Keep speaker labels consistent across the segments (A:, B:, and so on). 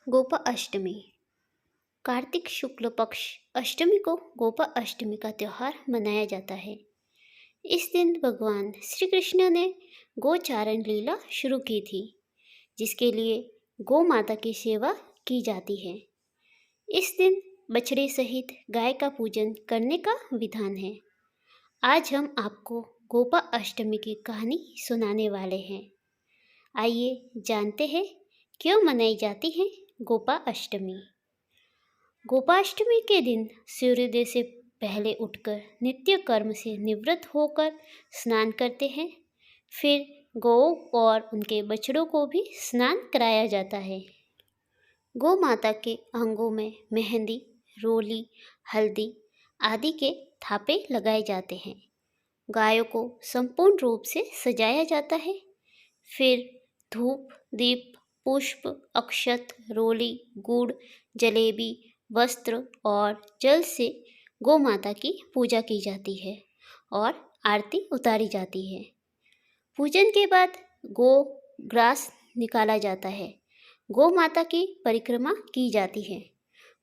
A: गोपा अष्टमी। कार्तिक शुक्ल पक्ष अष्टमी को गोपा अष्टमी का त्यौहार मनाया जाता है। इस दिन भगवान श्री कृष्ण ने गोचारण लीला शुरू की थी, जिसके लिए गौ माता की सेवा की जाती है। इस दिन बछड़े सहित गाय का पूजन करने का विधान है। आज हम आपको गोपा अष्टमी की कहानी सुनाने वाले हैं। आइए जानते हैं क्यों मनाई जाती है गोपा अष्टमी। गोपाष्टमी के दिन सूर्योदय से पहले उठकर नित्य कर्म से निवृत्त होकर स्नान करते हैं। फिर गौ और उनके बछड़ों को भी स्नान कराया जाता है। गौ माता के अंगों में मेहंदी, रोली, हल्दी आदि के थापे लगाए जाते हैं। गायों को संपूर्ण रूप से सजाया जाता है। फिर धूप, दीप, पुष्प, अक्षत, रोली, गुड़, जलेबी, वस्त्र और जल से गौ माता की पूजा की जाती है और आरती उतारी जाती है। पूजन के बाद गौ ग्रास निकाला जाता है। गौ माता की परिक्रमा की जाती है।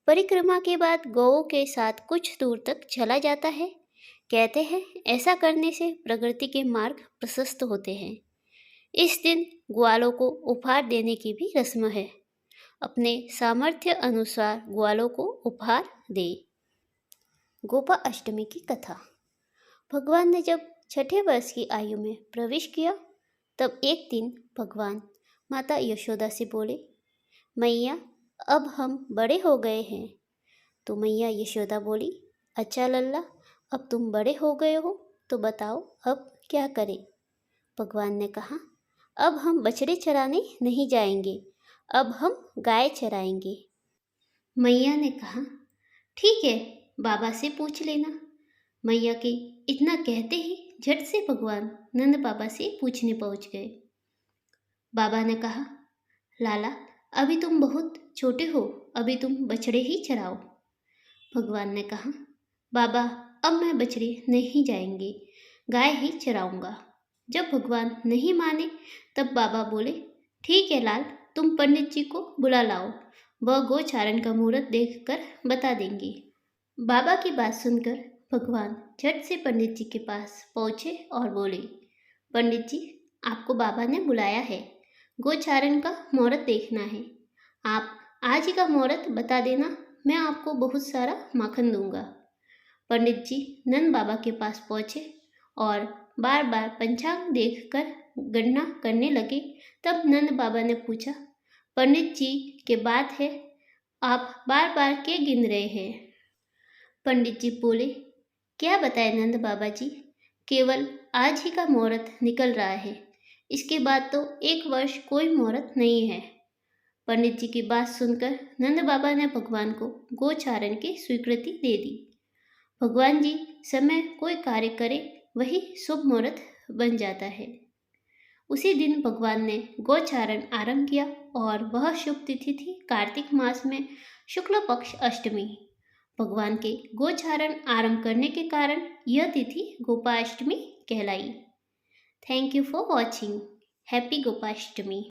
A: परिक्रमा के बाद गौ के साथ कुछ दूर तक चला जाता है। कहते हैं ऐसा करने से प्रकृति के मार्ग प्रशस्त होते हैं। इस दिन ग्वालों को उपहार देने की भी रस्म है। अपने सामर्थ्य अनुसार ग्वालों को उपहार दे। गोपा अष्टमी की कथा। भगवान ने जब छठे वर्ष की आयु में प्रवेश किया, तब एक दिन भगवान माता यशोदा से बोले, मैया अब हम बड़े हो गए हैं। तो मैया यशोदा बोली, अच्छा लल्ला, अब तुम बड़े हो गए हो तो बताओ अब क्या करें। भगवान ने कहा, अब हम बछड़े चराने नहीं जाएंगे, अब हम गाय चराएंगे। मैया ने कहा, ठीक है, बाबा से पूछ लेना। मैया के इतना कहते ही झट से भगवान नंद बाबा से पूछने पहुंच गए। बाबा ने कहा, लाला अभी तुम बहुत छोटे हो, अभी तुम बछड़े ही चराओ। भगवान ने कहा, बाबा अब मैं बछड़े नहीं जाएंगे, गाय ही चराऊंगा। जब भगवान नहीं माने तब बाबा बोले, ठीक है लाल, तुम पंडित जी को बुला लाओ, वह गोचारण का मुहूर्त देखकर बता देंगे। बाबा की बात सुनकर भगवान झट से पंडित जी के पास पहुँचे और बोले, पंडित जी आपको बाबा ने बुलाया है, गोचारण का मुहूर्त देखना है। आप आज ही का मुहूर्त बता देना, मैं आपको बहुत सारा माखन दूंगा। पंडित जी नंद बाबा के पास पहुँचे और बार बार पंचांग देखकर गणना करने लगे। तब नंद बाबा ने पूछा, पंडित जी के बात है, आप बार बार क्या गिन रहे हैं। पंडित जी बोले, क्या बताए नंद बाबा जी, केवल आज ही का मुहूर्त निकल रहा है, इसके बाद तो एक वर्ष कोई मुहूर्त नहीं है। पंडित जी की बात सुनकर नंद बाबा ने भगवान को गोचारण की स्वीकृति दे दी। भगवान जी समय कोई कार्य करे वही शुभ मुहूर्त बन जाता है। उसी दिन भगवान ने गोचारण आरंभ किया और वह शुभ तिथि थी कार्तिक मास में शुक्ल पक्ष अष्टमी। भगवान के गोचारण आरंभ करने के कारण यह तिथि गोपाष्टमी कहलाई। Thank you for watching. Happy Gopashtami.